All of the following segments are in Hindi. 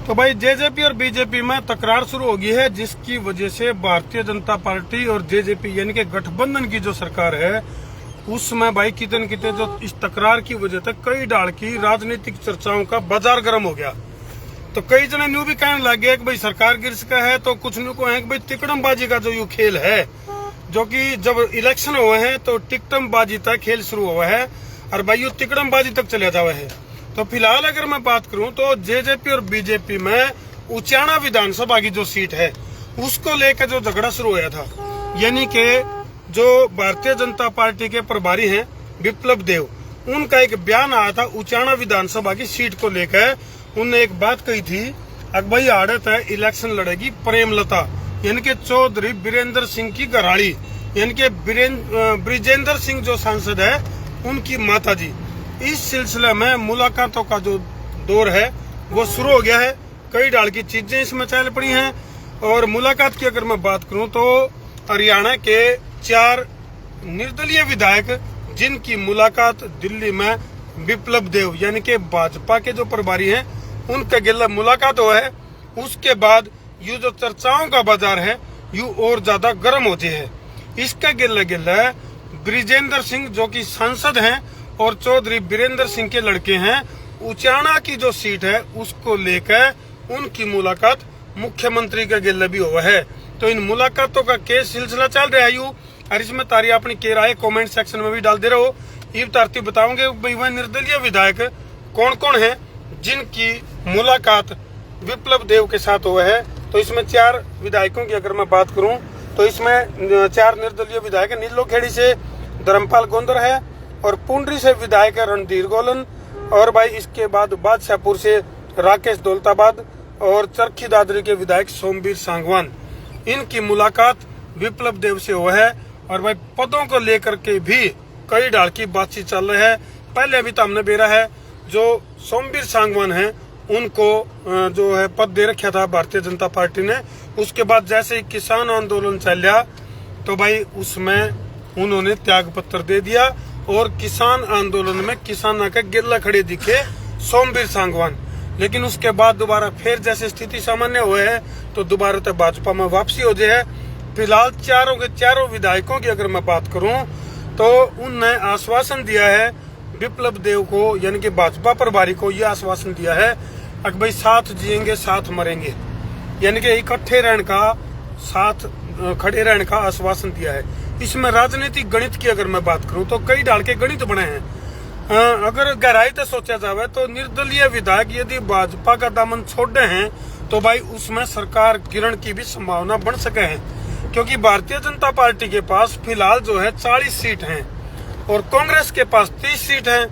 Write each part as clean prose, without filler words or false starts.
तो भाई जेजेपी और बीजेपी में तकरार शुरू हो गई है, जिसकी वजह से भारतीय जनता पार्टी और जेजेपी यानी कि गठबंधन की जो सरकार है उसमें भाई कितने कितने जो इस तकरार की वजह से कई डाल की राजनीतिक चर्चाओं का बाजार गर्म हो गया। तो कई जने न्यू भी कहने लग गए कि भाई सरकार गिर सका है, तो कुछ न्यू को है कि भाई टिकटमबाजी का जो यू खेल है, जो कि जब इलेक्शन हुए हैं तो टिकटमबाजी तक खेल शुरू हुआ है और भाई यू टिकटमबाजी तक चले जावा है। तो फिलहाल अगर मैं बात करूं तो जेजेपी और बीजेपी में उचाना विधानसभा की जो सीट है उसको लेकर जो झगड़ा शुरू हुआ था, यानी कि जो भारतीय जनता पार्टी के प्रभारी हैं विप्लव देव, उनका एक बयान आया था उचाना विधानसभा की सीट को लेकर। उनने एक बात कही थी, अब भाई आड़त है इलेक्शन लड़ेगी प्रेमलता यानी कि चौधरी बीरेंद्र सिंह की घराड़ी, यानी कि ब्रिजेंद्र सिंह जो सांसद है उनकी माता जी। इस सिलसिले में मुलाकातों का जो दौर है वो शुरू हो गया है। कई डाल की चीजें इसमें चल पड़ी हैं। और मुलाकात की अगर मैं बात करूं तो हरियाणा के 4 निर्दलीय विधायक जिनकी मुलाकात दिल्ली में विप्लव देव यानी कि भाजपा के जो प्रभारी हैं उनके गिल्ला मुलाकात हुआ है। उसके बाद यू जो चर्चाओं का बाजार है यू और ज्यादा गर्म होती है। इसका गिल्ला ब्रिजेंद्र सिंह जो कि सांसद हैं और चौधरी बीरेंद्र सिंह के लड़के हैं, उचाना की जो सीट है उसको लेकर उनकी मुलाकात मुख्यमंत्री का गिल्ला भी हुआ है। तो इन मुलाकातों का केस सिलसिला चल रहा है यू, और इसमें तारी अपनी के राय कमेंट सेक्शन में भी डाल दे रहे हो। ये तारती बताओगे भाई वह निर्दलीय विधायक कौन कौन है जिनकी मुलाकात विप्लव देव के साथ हुआ है। तो इसमें 4 विधायकों की अगर मैं बात करूं तो इसमें 4 निर्दलीय विधायक नीलोखेड़ी से धर्मपाल गोंदर है और पुंडरी से विधायक है रणधीर गोलन, और भाई इसके बाद बादशाहपुर से राकेश दौलताबाद और चरखी दादरी के विधायक सोमवीर सांगवान। इनकी मुलाकात विप्लव देव से हुआ है। और भाई पदों को लेकर के भी कई डाल की बातचीत चल रही है। पहले अभी तो हमने बेरा है जो सोमवीर सांगवान है उनको जो है पद दे रखा था भारतीय जनता पार्टी ने। उसके बाद जैसे ही किसान आंदोलन चला तो भाई उसमें उन्होंने त्याग पत्र दे दिया और किसान आंदोलन में किसानों के गिल्ला खड़े दिखे सोमवीर सांगवान। लेकिन उसके बाद दोबारा फिर जैसे स्थिति सामान्य हुए है तो दोबारा तो भाजपा में वापसी हो जाए। फिलहाल चारों के चारों विधायकों की अगर मैं बात करूं तो उनने आश्वासन दिया है विप्लव देव को यानी कि भाजपा प्रभारी को यह आश्वासन दिया है कि भाई साथ जिएंगे साथ मरेंगे, यानी कि इकट्ठे रहने का साथ खड़े रहने का आश्वासन दिया है। इसमें राजनीतिक गणित की अगर मैं बात करूं तो कई डाल के गणित बने हैं। अगर गहराई से सोचा जाए तो निर्दलीय विधायक यदि भाजपा का दामन छोड़े हैं तो भाई उसमें सरकार गिरने की भी संभावना बन सके है, क्योंकि भारतीय जनता पार्टी के पास फिलहाल जो है 40 सीट हैं और कांग्रेस के पास 30 सीट हैं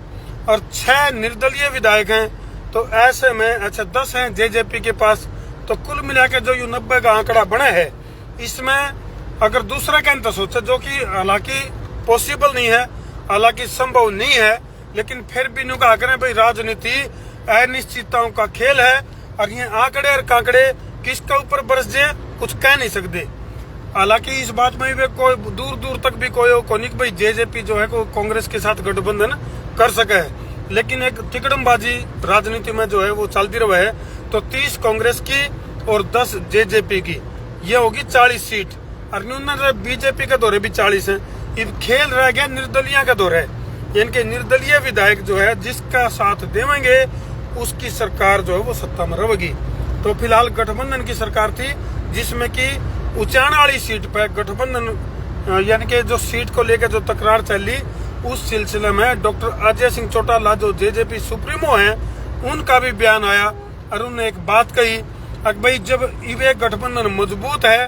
और 6 निर्दलीय विधायक हैं। तो ऐसे में अच्छा 10 हैं जेजेपी के पास। तो कुल मिलाकर जो यू 90 का आंकड़ा बना है, इसमें अगर दूसरा कहने तो सोचा जो कि हालांकि पॉसिबल नहीं है, हालांकि संभव नहीं है, लेकिन फिर भी न्यू कहा करें भाई राजनीति अनिश्चितताओं का खेल है और ये आंकड़े और कांकड़े किसके ऊपर बरस जाए कुछ कह नहीं सकते। हालांकि इस बात में भी कोई दूर दूर तक भी कोई नहीं भाई जेजेपी जो है कांग्रेस के साथ गठबंधन कर सके है, लेकिन एक टिकटमबाजी राजनीति में जो है वो चलती रहा है। तो 30 कांग्रेस की और 10 जेजेपी की, ये होगी 40 सीट और बीजेपी के दौरे भी 40 हैं। अब खेल रह गया निर्दलीय का दौरे, यानी कि निर्दलीय विधायक जो है जिसका साथ देवेंगे उसकी सरकार जो है वो सत्ता में रहेगी। तो फिलहाल गठबंधन की सरकार थी जिसमें कि उचाना वाली सीट पर गठबंधन यानी कि जो सीट को लेकर जो तकरार चली उस सिलसिले में डॉक्टर अजय सिंह चौटाला जो जेजेपी सुप्रीमो हैं उनका भी बयान आया और उन्होंने एक बात कही कि भाई जब ये गठबंधन मजबूत है,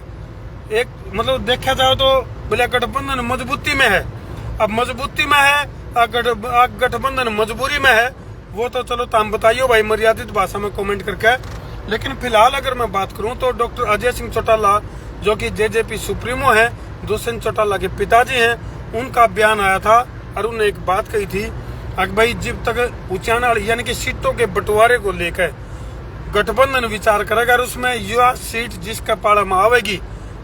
एक मतलब देखा जाए तो बोले गठबंधन मजबूती में है, अब मजबूती में है गठबंधन मजबूरी में है, वो तो चलो तुम बताइयो भाई मर्यादित भाषा में कमेंट करके। लेकिन फिलहाल अगर मैं बात करूं तो डॉक्टर अजय सिंह चौटाला जो कि जेजेपी सुप्रीमो है, दुष्यंत चौटाला के पिताजी हैं, उनका बयान आया था और उन्होंने एक बात कही थी कि भाई जब तक उचाना यानी कि सीटों के बंटवारे को लेकर गठबंधन विचार करेगा और उसमें यह सीट जिसका पाड़ा में आवेगी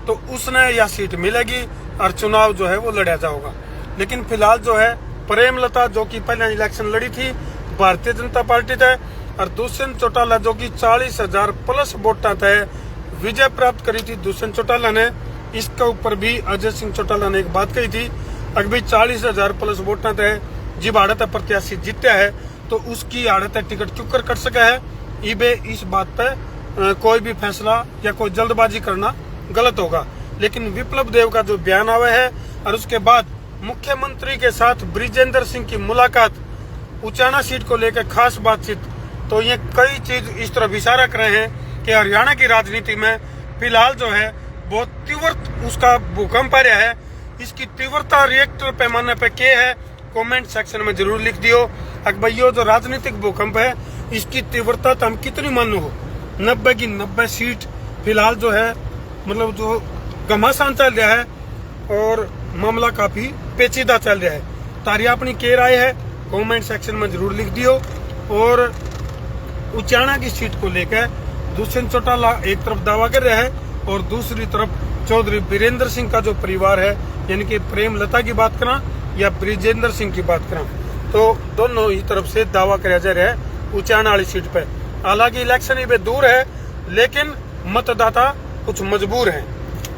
तो उसने यह सीट मिलेगी और चुनाव जो है वो लड़ा जाएगा। लेकिन फिलहाल जो है प्रेमलता जो कि पहले इलेक्शन लड़ी थी भारतीय जनता पार्टी से और दुष्यंत चौटाला जो कि 40,000 प्लस वोटा तय विजय प्राप्त करी थी दुष्यंत चौटाला ने, इसके ऊपर भी अजय सिंह चौटाला ने एक बात कही थी, अगर 40,000 प्लस वोटा तय जिब आड़त प्रत्याशी जीत्या है तो उसकी आड़त टिकट क्यों कर सका है। इबे इस बात पे कोई भी फैसला या कोई जल्दबाजी करना गलत होगा। लेकिन विप्लव देव का जो बयान आया है और उसके बाद मुख्यमंत्री के साथ ब्रिजेंद्र सिंह की मुलाकात, उचाना सीट को लेकर खास बातचीत, तो ये कई चीज इस तरफ इशारा कर रहे हैं कि हरियाणा की राजनीति में फिलहाल जो है बहुत तीव्र उसका भूकंप आ रहा है। इसकी तीव्रता रिएक्टर पैमाने पे क्या है, कमेंट सेक्शन में जरूर लिख दियो। अगर भाई जो राजनीतिक भूकंप है इसकी तीव्रता तो हम कितनी मानो हो, 90 की 90 सीट फिलहाल जो है मतलब जो घमासान चल रहा है और मामला काफी पेचीदा चल रहा है। तारी अपनी क्या राय है कमेंट सेक्शन में जरूर लिख दियो। और उचाना की सीट को लेकर दुष्यंत चौटाला एक तरफ दावा कर रहा है और दूसरी तरफ चौधरी वीरेंद्र सिंह का जो परिवार है, यानी कि प्रेमलता की बात करा या ब्रिजेंद्र सिंह की बात करा, तो दोनों ही तरफ से दावा किया जा रहा है उचाना वाली सीट पे। हालांकि इलेक्शन ये दूर है लेकिन मतदाता कुछ मजबूर हैं,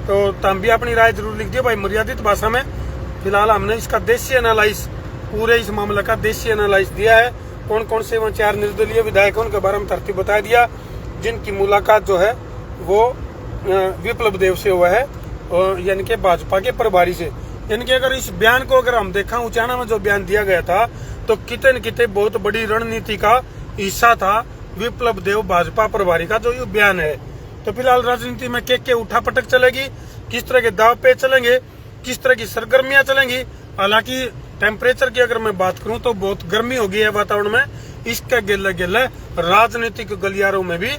तो तुम भी अपनी राय जरूर लिख दियो भाई मर्यादित भाषा में। फिलहाल हमने इसका देशी एनालाइज, पूरे इस मामले का देशी एनालाइज दिया है। कौन कौन से वहाँ 4 निर्दलीय विधायकों के बारे में तरतीब बता दिया जिनकी मुलाकात जो है वो विप्लव देव से हुआ है, यानी कि भाजपा के प्रभारी से। यानी कि अगर इस बयान को अगर हम देखा उचाना में जो बयान दिया गया था तो किते न किते बहुत बड़ी रणनीति का हिस्सा था विप्लव देव भाजपा प्रभारी का जो ये बयान है। तो फिलहाल राजनीति में क्या उठा पटक चलेगी, किस तरह के दाव पे चलेंगे, किस तरह की सरगर्मियां चलेंगी। हालांकि टेम्परेचर की अगर मैं बात करूं तो बहुत गर्मी हो गई है वातावरण में, इसके गिले गिले राजनीतिक गलियारों में भी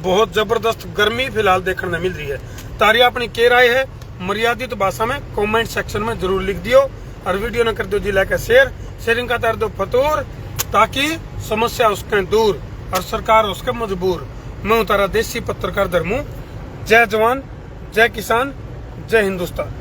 बहुत जबरदस्त गर्मी फिलहाल देखने मिल रही है। तारी अपनी क्या राय है मर्यादित भाषा में कमेंट सेक्शन में जरूर लिख दियो और वीडियो न कर दो जिला का शेयरिंग का कर दो फतूर, ताकि समस्या उसके दूर और सरकार उसके मजबूर। मैं हूं तारा देसी पत्रकार धर्मू। जय जवान, जय किसान, जय हिंदुस्तान।